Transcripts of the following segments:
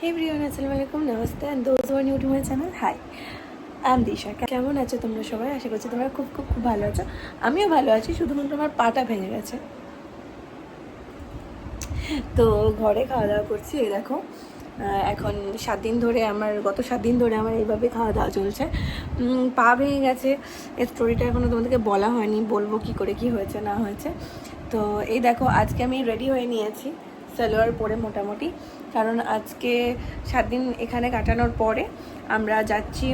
Hey everyone, Assalamualaikum, Namaste and those who are new to my channel, hi. I'm Disha. কেমন আছো তোমরা সবাই? আশা করছি তোমরা খুব খুব খুব ভালো আছো। আমিও ভালো আছি, শুধুমাত্র আমার পাটা ভেঙে গেছে। তো ঘরে খাওয়া দাওয়া করছি, এই দেখো। এখন 7 দিন ধরে গত 7 দিন ধরে আমার এইভাবে খাওয়া দাওয়া চলছে। পা ভেঙে গেছে, এর স্টোরিটা এখনও তোমাদেরকে বলা হয়নি, বলবো কি করে কি হয়েছে না হয়েছে। তো এই দেখো, আজকে আমি রেডি হয়ে নিয়েছি সালোয়ার পরে মোটামুটি, কারণ আজকে 7 দিন এখানে কাটানোর পরে আমরা যাচ্ছি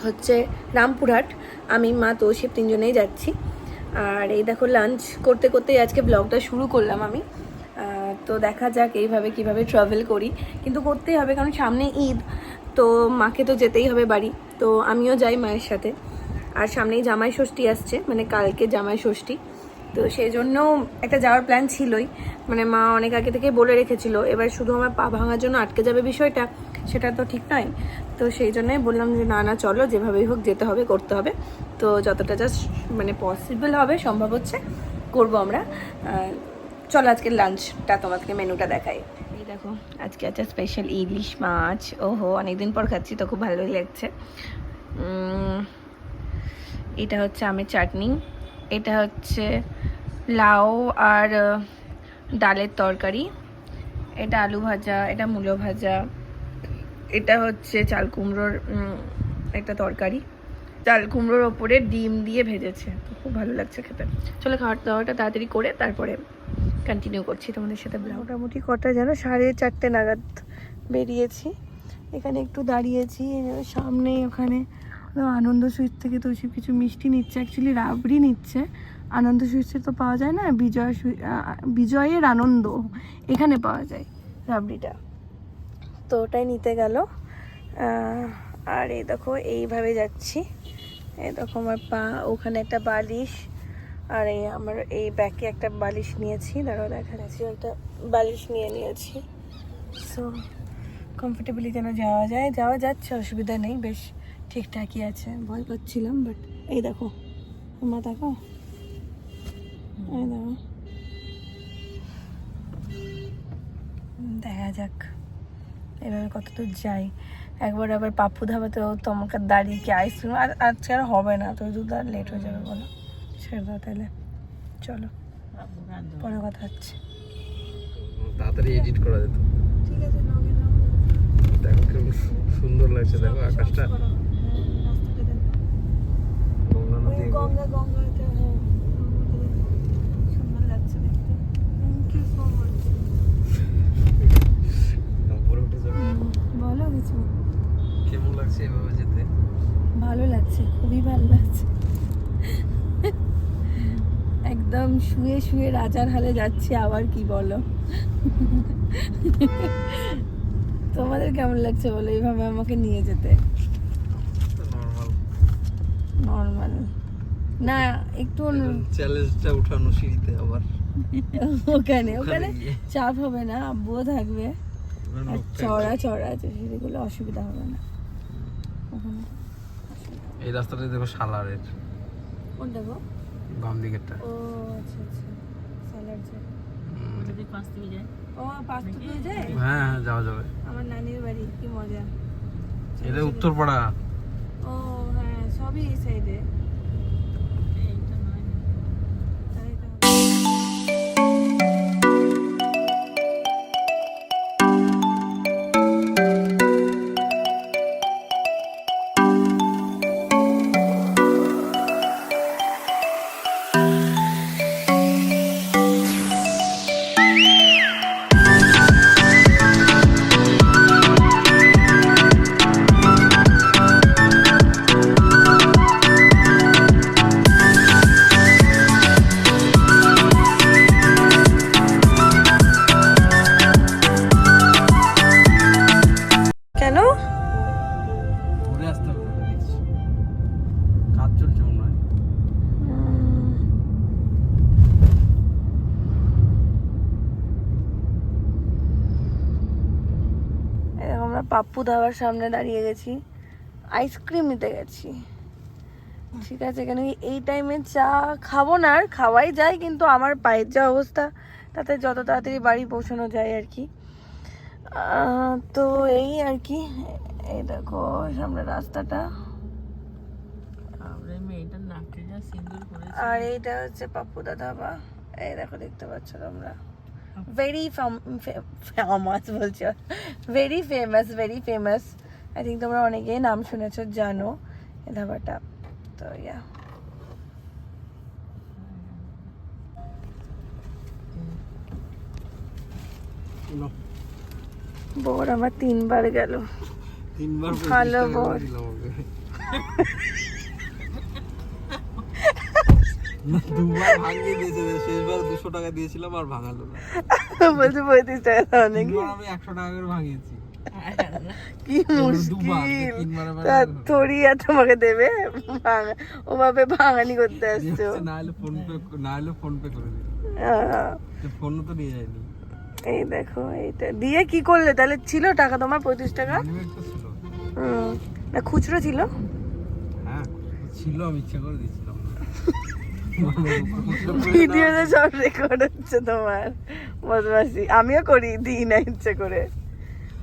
হচ্ছে রামপুরহাট। আমি, মা, তৌশিফ তিনজনেই যাচ্ছি। আর এই দেখো, লাঞ্চ করতে করতেই আজকে ব্লগটা শুরু করলাম আমি। তো দেখা যাক এইভাবে কিভাবে ট্রাভেল করি, কিন্তু করতেই হবে কারণ সামনে ঈদ, তো মাকে তো যেতেই হবে বাড়ি, তো আমিও যাই মায়ের সাথে। আর সামনেই জামাই ষষ্ঠী আসছে, মানে কালকে জামাই ষষ্ঠী, তো সেই জন্য একটা যাওয়ার প্ল্যান ছিলই, মানে মা অনেক আগে থেকে বলে রেখেছিল। এবার শুধু আমার পা ভাঙার জন্য আটকে যাবে বিষয়টা, সেটা তো ঠিক নয়। তো সেই জন্যই বললাম যে না চলো, যেভাবেই হোক যেতে হবে, করতে হবে। তো যতটা জাস্ট মানে পসিবল হবে, সম্ভব হচ্ছে, করবো আমরা। চলো আজকে লাঞ্চটা তোমাদেরকে মেনুটা দেখাই। এই দেখো, আজকে আছে স্পেশাল ইলিশ মাছ। ওহো, অনেকদিন পর খাচ্ছি তো খুব ভালোই লাগছে। এটা হচ্ছে আমের চাটনি, এটা হচ্ছে লাউ আর ডালের তরকারি, এটা আলু ভাজা, এটা মূলো ভাজা, এটা হচ্ছে চাল কুমড়োর একটা তরকারি, চাল কুমড়োর ওপরে ডিম দিয়ে ভেজেছে, তো খুব ভালো লাগছে খেতে। চলো খাওয়ার দাওয়াটা তাড়াতাড়ি করে তারপরে কন্টিনিউ করছি তোমাদের সাথে। মোটামুটি কটা যেন 4:30 নাগাদ বেরিয়েছি, এখানে একটু দাঁড়িয়েছি সামনে। ওখানে আনন্দ সুইটস থেকে তো কিছু মিষ্টি নিচ্ছে, অ্যাকচুয়ালি রাবড়ি নিচ্ছে। আনন্দ সুইটসে তো পাওয়া যায় না, বিজয়ের আনন্দ, এখানে পাওয়া যায় রাবড়িটা, তো ওটাই নিতে গেল। আর এই দেখো এইভাবে যাচ্ছি, এই দেখো আমার পা, ওখানে একটা বালিশ, আর এই আমার এই ব্যাগে একটা বালিশ নিয়েছি, দাঁড়াও দেখা যাচ্ছে, একটা বালিশ নিয়েছি। সো কমফোর্টেবলি যেন যাওয়া যাচ্ছে, অসুবিধা নেই, বেশ ঠিকঠাকই আছে। ভয় করছিলাম, বাট এই দেখো মা, দেখো এই দেখো, দেখা যাক এভাবে কতদূর যাই। একবার আবার পাপ্পু ধাবাতেও তোমাকে দাঁড়িয়ে কি আইসক্রিম, আর আজকে আর হবে না, তো দুধ আর লেট হয়ে যাবে, বলো ছেড়ে দাও তাহলে। চলো পরে কথা হচ্ছে, তাড়াতাড়ি এডিট করা যেত। ঠিক আছে, দেখো কিরকম সুন্দর লাগছে, দেখো আকাশটা, গঙ্গা নদী, গঙ্গা সুন্দর লাগছে দেখতে। Thank you so much. উপরে উঠে যাবে। বলো কিছু, কেমন লাগছে এভাবে যেতে? ভালো লাগছে, খুবই ভালো লাগছে। একদম শুয়ে শুয়ে রাজার হালে যাচ্ছে, আবার কি বলো? তোমাদের কেমন লাগছে বলো এইভাবে আমাকে নিয়ে যেতে? নর্মাল না, একটু চ্যালেঞ্জটা উঠানো সিঁড়িতে আবার। ওখানে চাপ হবে না, আব্বুও থাকবে, আর চড়া আছে সেগুলো, অসুবিধা হবে না ওখানে। এই রাস্তাটা দেখো সালারের, কোনটা গো? বাম দিকেরটা। ও আচ্ছা, সালার যায়, পাঁচ থেকে যায়। ও 5 থেকে যায়। হ্যাঁ যাওয়া যাবে। আমার নানির বাড়ি, কি মজা। এটা উত্তরপাড়া। ও হ্যাঁ, সবই এই সাইডে। কেন ঘুরে আসতে হবে, কাজ চলছে মনে হয়। আমরা পাপ্পু ধাবার সামনে দাঁড়িয়ে গেছি, আইসক্রিম নিতে গেছি। ঠিক আছে, কেন এই টাইমে চা খাবো না, আর খাওয়াই যায়, কিন্তু আমার পায়ের যা অবস্থা, তাতে যত তাড়াতাড়ি বাড়ি পৌঁছানো যায় আর কি। তো এই আর কি, এই দেখো সামনে রাস্তাটা, আমরা মেয়েটার নাকটা যা সিঁদুর করেছে। আর এইটা হচ্ছে পাপ্পুদা ধাবা। এই দেখো দেখতে পাচ্ছ তোমরা, ভেরি ফেমাস বলছো, ভেরি ফেমাস। আই থিঙ্ক তোমরা অনেকেই নাম শুনেছো, জানো এই ধাবাটা। তো ইয়া, বোর আমার 3 বার গেল। 3 বার ভালো বল। দুবার ভাঙিয়ে দিয়েছে, শেষবার 200 টাকা দিয়েছিলাম আর ভাঙালো না। বলছে 35 টাকা দাও নাকি? আমি 100 টাকা করে ভাঙিয়েছি। কি মুশকিল, থোড়ি আর তোমাকে দেবে, ওভাবে ভাঙানি করতে আসছো। না হলে ফোন পে করে দিই, ফোন তো নিয়ে যায়নি। এই দেখো এইটা দিয়ে কি করলে তাহলে? ছিল টাকা তোমার 35 টাকা? ছিল না খুচরো ছিল? হ্যাঁ ছিল, আমি ইচ্ছা করে দিয়েছিলাম। ভিডিওতে সব রেকর্ড হচ্ছে তোমার বদমাশি। আমিও করি, দিই না ইচ্ছে করে।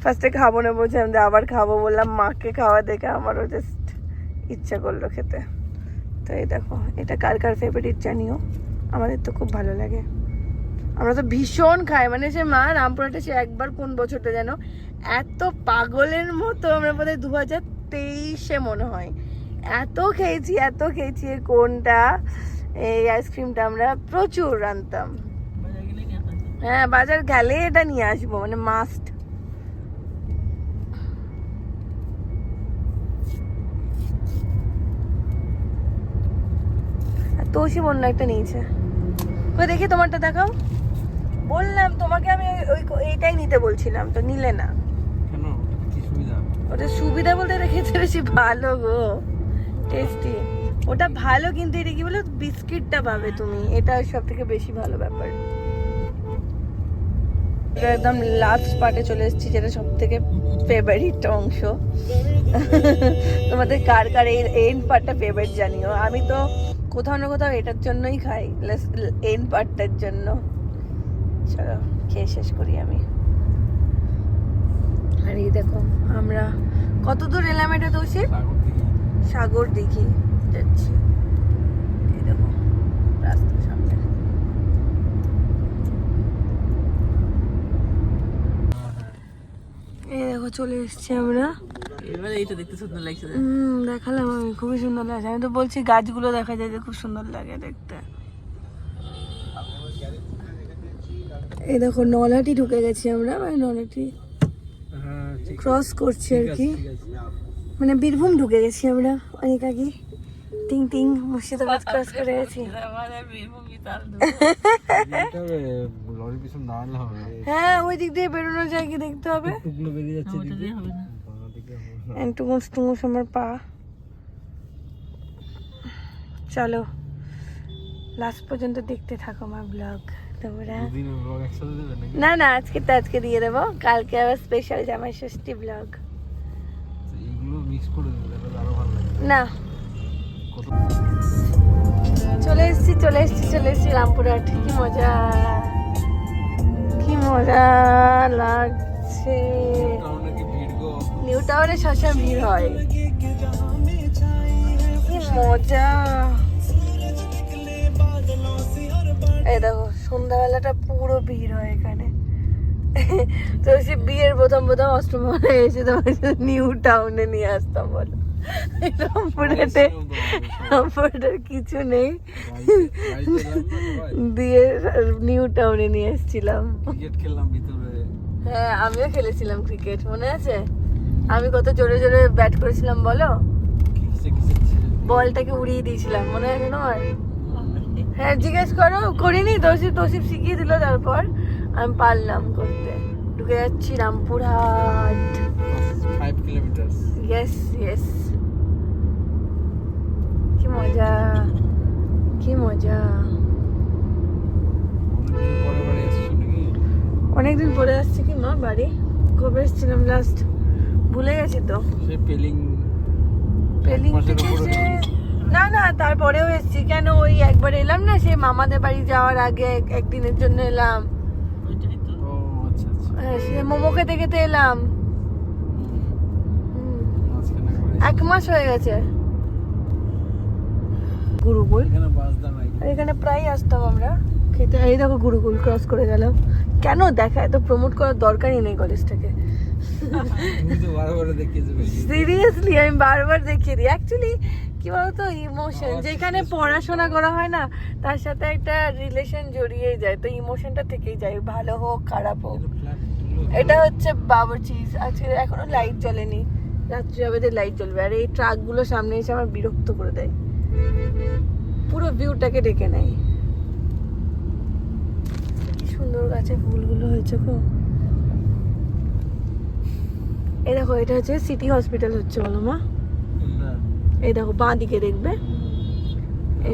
ফার্স্টে খাবো না বলছিলাম, যে আবার খাবো বললাম, মাকে খাওয়া দেখে আমারও জাস্ট ইচ্ছা করলো খেতে। তো এই দেখো, এটা কার কার ফেভারিট জানিও, আমাদের তো খুব ভালো লাগে, আমরা তো ভীষণ খাই। মানে সে মা রামপুরহাটে সে একবার কোন বছরটা যেন এত পাগলের মতো, আমরা বোধহয় 2023-এ মনে হয় এত খেয়েছি। কোনটা এই আইসক্রিমটা আমরা প্রচুর আনতাম। বাজার গেলে নিয়ে আসা যায়। হ্যাঁ বাজার গেলে এটা নিয়ে আসবো, মানে মাস্ট। তোষি বন্য একটা নিয়েছে, কই দেখি তোমারটা দেখাও। বললাম তোমাকে আমি ওই এইটাই নিতে বলছিলাম, তো নিলে না। কেন, কি সুবিধা? ওটা সুবিধা বলতে এটা খেতে বেশি ভালো গো, টেস্টি। ওটা ভালো, কিন্তু এটা কি বলো, বিস্কিটটা পাবে তুমি, এটা সব থেকে বেশি ভালো ব্যাপার। এটা একদম লাস্ট পার্টে চলে এসেছি, যেটা সব থেকে ফেভারিট অংশ। তোমাদের কার কার এই এন্ড পার্টটা ফেভারিট জানিও। আমি তো কোথাও না কোথাও এটার জন্যই খাই, এন্ড পার্টটার জন্য। চলো খেয়ে শেষ করি আমি। আর এই দেখো আমরা কত দূর এলাম, এটা তো সে সাগর দিঘি যাচ্ছি। এই দেখো রাস্তা সামনে। এই দেখো চলে এসেছি আমরা। এবারে এইটা দেখতে সুন্দর লাগছে। দেখালাম আমি, খুবই সুন্দর লাগছে। আমি তো বলছি গাছগুলো দেখা যায় যে খুব সুন্দর লাগে দেখতে। এই দেখো নলাটি ঢুকে গেছি আমরা, মানে নলাটি ক্রস করছি আর কি, মানে বীরভূম ঢুকে গেছি আমরা অনেক আগে। টিং টিং মুর্শিদাবাদ ক্রস করে গেছি। আমাদের বীরভূম বিশাল দূর। লরির পিছনে দাঁড়ালে হবে। হ্যাঁ ওই দিক দিয়ে বেরোনো যায় কি দেখতে হবে। টুকলো বেরিয়ে যাচ্ছে, ওটা দিয়ে হবে না। টুকুস টুকুস আমার পা। চলো লাস্ট পর্যন্ত দেখতে থাকো আমার ব্লগ তোমরা। দুদিন ব্লগ একসাথে দেবে নাকি? না আজকে দিয়ে দেবো, কালকে আবার স্পেশাল জামাই ষষ্ঠী ব্লগ। এইগুলো মিক্স করে দিলে আরো ভালো লাগে। না চলে এসেছি রামপুরহাট। কি মজা লাগছে। নিউ টাউনে সবসময় ভিড় হয়, কি মজা। এই দেখো সন্ধ্যাবেলাটা পুরো ভিড় হয় এখানে। তো সে বিয়ের প্রথম অষ্টমী এসে তোমার নিউ টাউনে নিয়ে আসতাম, বলো রামপুরহাটের কিছু নেই দিয়ে নিউ টাউনে নিয়ে এসেছিলাম। ক্রিকেট খেললাম ভিতরে। হ্যাঁ আমিও খেলেছিলাম ক্রিকেট, মনে আছে? আমি কত জোরে জোরে ব্যাট করেছিলাম বলো, বলটাকে উড়িয়ে দিয়েছিলাম, মনে আছে তোমার? হ্যাঁ জিজ্ঞেস করো, করিনি। তৌসিফ শিখিয়ে দিল, তারপর আমি পারলাম করতে। ঢুকে যাচ্ছি রামপুরহাট। 5 কিলোমিটার। ইয়েস কি মজা। অনেকদিন পরে আসছি কি মা বাড়ি। কবে এসেছিলাম লাস্ট ভুলে গেছি তো। পেলিং থেকে না তারপরেও এসেছি। কেন, ওই একবার এলাম না, সে মামাদের বাড়ি যাওয়ার আগে একদিনের জন্য এলাম। ওইটাই তো। ও আচ্ছা। হ্যাঁ সে মোমো খেতে খেতে এলাম। মাঝখানে করে 1 মাস হয়ে গেছে। গুরুকুল এখানে বাস দাঁড়াই। আর এখানে প্রায় আসতাম আমরা খেতে। এই দেখো গুরুকুল ক্রস করে গেলাম। কেন দেখা, এত প্রমোট করার দরকারই নেই কলেজটাকে। তুমি তো বারবার দেখিয়েছো বেশি। সিরিয়াসলি আমি বারবার দেখিয়ে দিই। অ্যাকচুয়ালি কি বলতো, ইমোশন যেখানে পড়াশোনা করা হয় না, তার সাথে একটা রিলেশন জড়িয়ে যায়, তো ইমোশনটা থেকেই যায়, ভালো হোক খারাপ হোক। ফ্ল্যাট এটা হচ্ছে বাবুর্চিজ। আজকে এখনো লাইট জ্বলেনি, রাত্রি হবে লাইট জ্বলবে। আর এই ট্রাকগুলো সামনে এসে আমার বিরক্ত করে দেয়, পুরো ভিউটাকে ডেকে নেয়। কি সুন্দর গাছে ফুলগুলো হয়েছে গো। এই দেখো এটা হচ্ছে সিটি হসপিটাল হচ্ছে, বলো মা। না এই দেখো বাঁ দিকে দেখবে।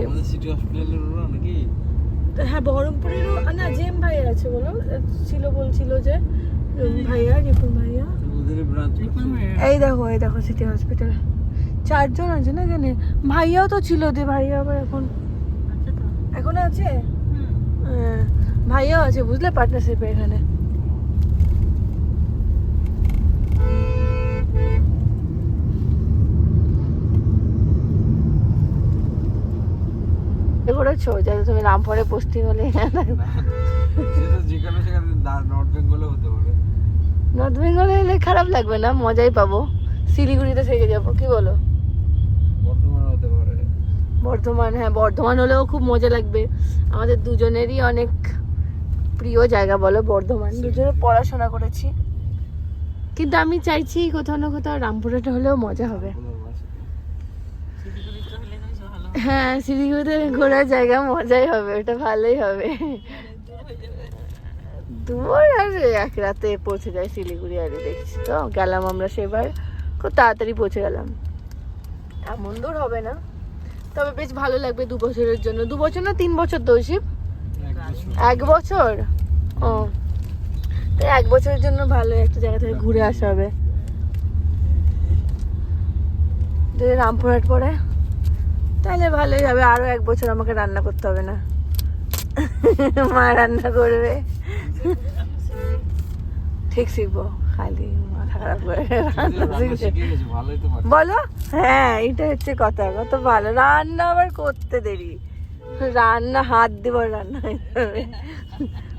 আমাদের সিটি হসপিটালের ওরা নাকি? তো হ্যাঁ বহরমপুরেরও না, জেম ভাই আছে বলো, ছিল বলছিল যে ভাইয়া, রিপুন ভাইয়া। ওদের ব্রাঞ্চ এই দেখো সিটি হসপিটাল। 4 জন আছে না এখানে। ভাইয়াও তো ছিল, দে ভাইয়া আবার এখন আছে। হ্যাঁ ভাইয়াও আছে বুঝলে, পার্টনারশিপে এখানে। করেছো যাতে তুমি রামপুরে পোস্টিং হলে। সেটা যেখানে সেখানে নর্থ বেঙ্গলে হতে পারে। নর্থ বেঙ্গলে এলে খারাপ লাগবে না, মজাই পাবো। শিলিগুড়িতে থেকে যাবো, কি বলো? বর্ধমান হতে পারে। বর্ধমান, হ্যাঁ বর্ধমান হলেও খুব মজা লাগবে। আমাদের দুজনেরই অনেক প্রিয় জায়গা বলো বর্ধমান, দুজনে পড়াশোনা করেছি। কিন্তু আমি চাইছি কোথাও না কোথাও রামপুরহাটে হলেও মজা হবে। হ্যাঁ শিলিগুড়িতে ঘোরার জায়গা মজাই হবে, ওটা ভালোই হবে। দূর আর 1 রাতে পৌঁছে যায় শিলিগুড়ি। আরে দেখছি তো, গেলাম আমরা সেবার, খুব তাড়াতাড়ি পৌঁছে গেলাম। এমন দূর হবে না, তবে বেশ ভালো লাগবে 2 বছরের জন্য। 2 বছর না 3 বছর তো শিব? 1 বছর। ও তাই 1 বছরের জন্য ভালো একটা জায়গা থেকে ঘুরে আসা হবে। যদি রামপুরহাট পড়ে তাহলে ভালোই হবে। আরো 1 বছর আমাকে রান্না করতে হবে না, মা রান্না করবে। ঠিক শিখবো, খালি মাথা খারাপ করে রান্না শিখছে। ভালোই তো পারে। বলো হ্যাঁ, এটা হচ্ছে কথা। কত ভালো রান্না, আবার করতে দেরি, রান্না হাত দিব রান্না হয়ে যাবে।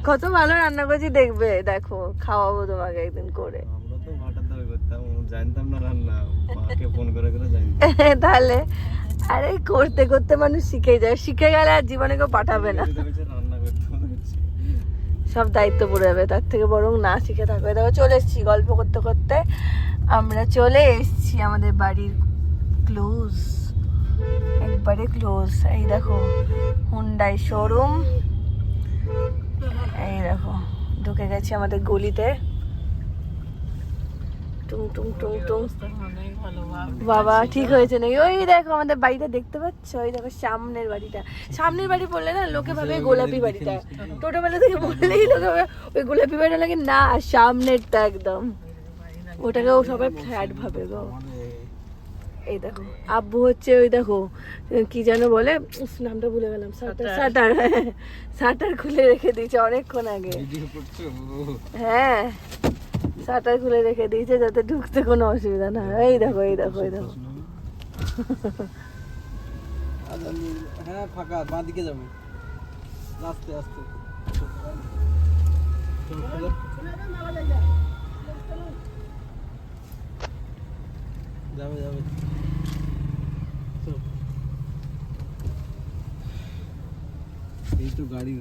কত ভালো রান্না করছি দেখবে, দেখো খাওয়াবো তোমাকে একদিন করে। আমরা তো ভাটার দাবি করতাম, জানতাম না রান্না, মাকে ফোন করে করে জানতাম। তাহলে আরে করতে করতে মানুষ শিখে যায়, শিখে গেলে আর জীবনে কেউ পাঠাবে না, রান্না করতে সব দায়িত্ব পড়ে যাবে। তার থেকে বরং না শিখে থাকবে। দেখো চলে এসেছি, গল্প করতে করতে আমরা চলে এসেছি আমাদের বাড়ির ক্লোজ, একবারে ক্লোজ। এই দেখো হুন্ডাই শোরুম, এই দেখো ঢুকে গেছি আমাদের গলিতে। টুং টুং টুং টুং। অনেক ভালো বাবা ঠিক হয়েছে নাকি? ওই দেখো আমাদের বাড়িটা দেখতে পাচ্ছ, ওই দেখো সামনের বাড়িটা। সামনের বাড়ি বললে না লোকে ভাবে গোলাপি বাড়িটা, ছোটবেলা থেকে বললেই লোকে ভাবে ওই গোলাপি বাড়িটা লাগে না, সামনেরটা একদম, ওটাকেও সবাই ফ্ল্যাট ভাবে গো। এই দেখো আব্বু হচ্ছে, ওই দেখো কি যেন বলে, উফ নামটা ভুলে গেলাম, শাটার শাটার খুলে রেখে দিয়েছে অনেকক্ষণ আগে। ভিডিও করছো? হ্যাঁ শাটার খুলে রেখে দিয়েছে যাতে ঢুকতে কোনো অসুবিধা না হয়। এই দেখো এই দেখো এই দেখো। হ্যাঁ ফাঁকা, বাঁ দিকে যাবে, আস্তে আস্তে। যাবে যাবে। এই তো গাড়ির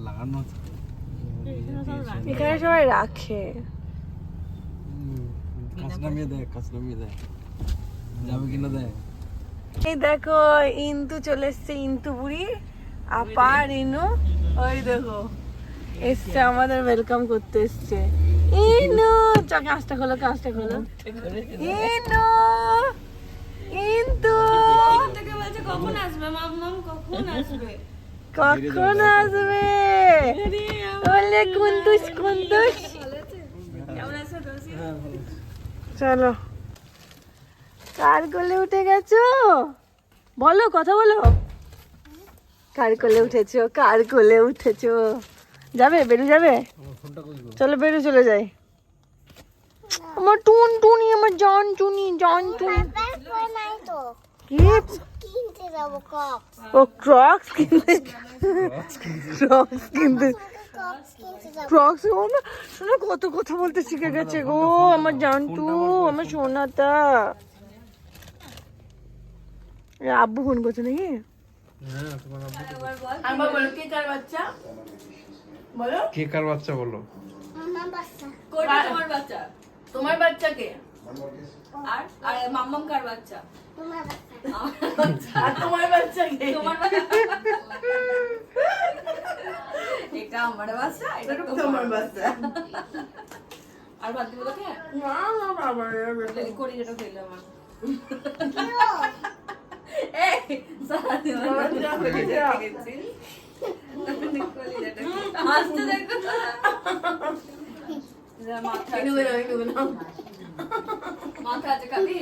লাগানো আছে। এখানে সবাই রাখে। কাজ নামিয়ে দেয়, কাজ নামিয়ে দেয়, যাবে কিনা দেয়। এই দেখো ইন্তু চলে এসছে, ইন্তু বুড়ি আপা রিনু, ওই দেখো এসছে আমাদের ওয়েলকাম করতে এসছে। ইনু কাঁচটা খোলো, কাঁচটা খোলো। ইনু ইন্তু কখন আসবে? বললে কুন্দুস কুন্দুস। চলো কার কোলে উঠে গেছো? বলো কথা বলো, কার কোলে উঠেছো? কার কোলে উঠেছো? যাবে বেরু যাবে? আমার ফোনটা কই গো? চলো বেরু চলে যাই। আমার টুন টুনি, আমার জান টুনি, জান টুনি। কি? ও ক্রক্স কিনতে, ক্রক্স কিনতে, ক্রক্স। ও না শোনো কত কথা বলতে শিখে গেছে গো আমার জানটু, আমার সোনাটা। আব্বু ফোন করছে নাকি? হ্যাঁ তোমার আব্বু আবার বলো কে কার বাচ্চা? বলো কে কার বাচ্চা বলো? কোনটা তোমার বাচ্চা? তোমার বাচ্চা কে? আর আর মাম্মাম কার বাচ্চা? আর তোমার বাচ্চা কে? তোমার এটা আমার বাচ্চা, এটা তোমার বাচ্চা। আর বাদ দিব তোকে? না না বাবা রে করি যেটা ফেলে আমার। এই সারাদিন হাসতে দেখো মাথা আছে খাবি?